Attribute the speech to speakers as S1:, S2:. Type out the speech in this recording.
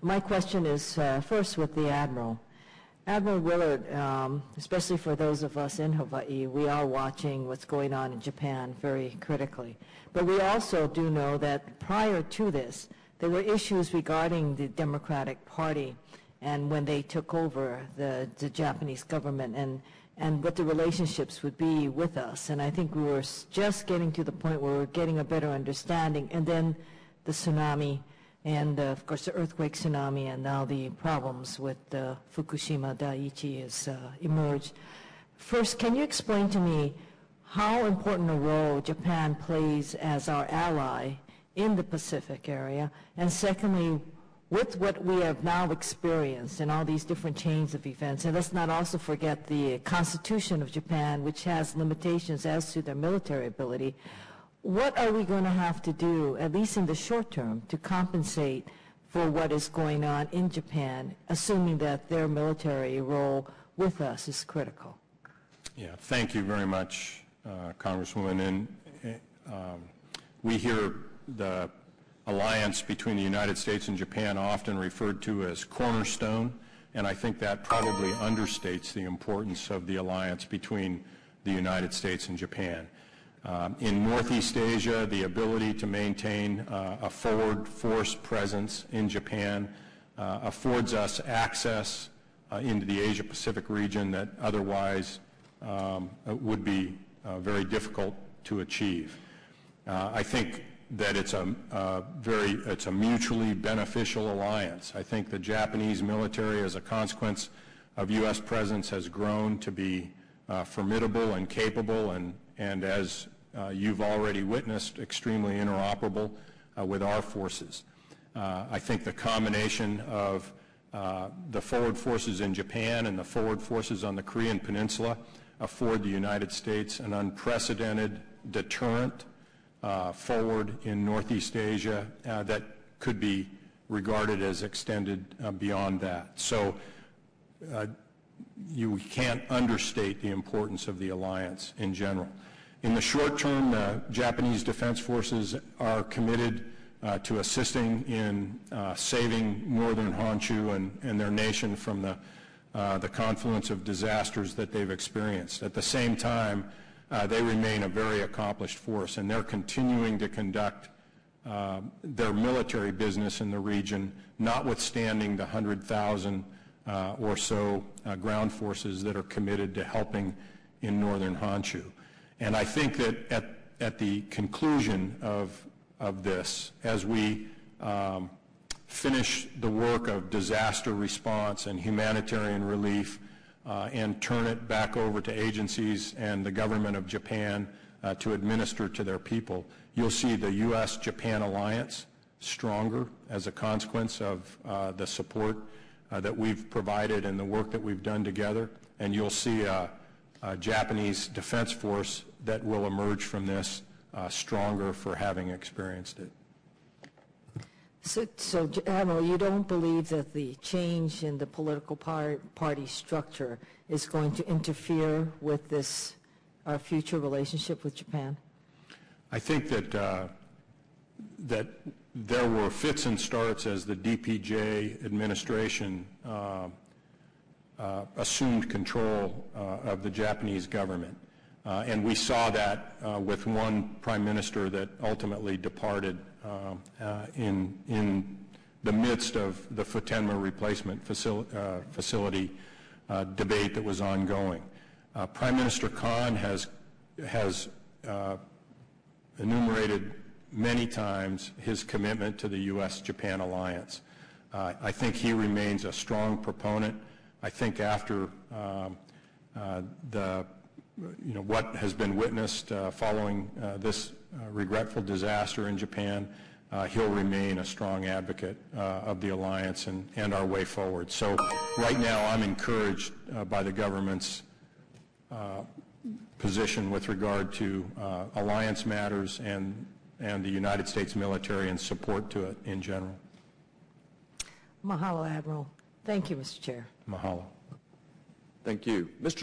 S1: My question is first with the Admiral. Admiral Willard, especially for those of us in Hawaii, we are watching what's going on in Japan very critically. But we also do know that prior to this, there were issues regarding the Democratic Party and when they took over the Japanese government and what the relationships would be with us. And I think we were just getting to the point where we're getting a better understanding. And then the tsunami and, of course, the earthquake tsunami and now the problems with Fukushima Daiichi has emerged. First, can you explain to me how important a role Japan plays as our ally in the Pacific area? And secondly, with what we have now experienced and all these different chains of events, and let's not also forget the Constitution of Japan, which has limitations as to their military ability, what are we going to have to do, at least in the short term, to compensate for what is going on in Japan, assuming that their military role with us is critical?
S2: Yeah, thank you very much, Congresswoman. And we hear the alliance between the United States and Japan often referred to as cornerstone, and I think that probably understates the importance of the alliance between the United States and Japan. In Northeast Asia, the ability to maintain a forward force presence in Japan affords us access into the Asia-Pacific region that otherwise would be very difficult to achieve. I think that it's a mutually beneficial alliance. I think the Japanese military, as a consequence of U.S. presence, has grown to be formidable and capable, and as you've already witnessed, extremely interoperable with our forces. I think the combination of the forward forces in Japan and the forward forces on the Korean Peninsula afford the United States an unprecedented deterrent forward in Northeast Asia that could be regarded as extended beyond that. So you can't understate the importance of the alliance in general. In the short term, the Japanese Defense Forces are committed to assisting in saving northern Honshu and their nation from the confluence of disasters that they've experienced. At the same time, they remain a very accomplished force, and they're continuing to conduct their military business in the region, notwithstanding the 100,000 or so ground forces that are committed to helping in northern Honshu. And I think that at the conclusion of this, as we finish the work of disaster response and humanitarian relief and turn it back over to agencies and the government of Japan to administer to their people, you'll see the U.S.-Japan alliance stronger as a consequence of the support that we've provided and the work that we've done together, and you'll see a Japanese Defense Force that will emerge from this stronger for having experienced it.
S1: So, Admiral, you don't believe that the change in the political party structure is going to interfere with this, our future relationship with Japan?
S2: I think that that there were fits and starts as the DPJ administration assumed control of the Japanese government. And we saw that with one prime minister that ultimately departed in the midst of the Futenma replacement facility debate that was ongoing. Prime Minister Khan has enumerated many times his commitment to the U.S.-Japan alliance. I think he remains a strong proponent. I think after what has been witnessed following this regretful disaster in Japan, he'll remain a strong advocate of the alliance and our way forward. So right now I'm encouraged by the government's position with regard to alliance matters and the United States military and support to it in general.
S1: Mahalo, Admiral. Thank you, Mr. Chair.
S2: Mahalo.
S3: Thank you. Mr.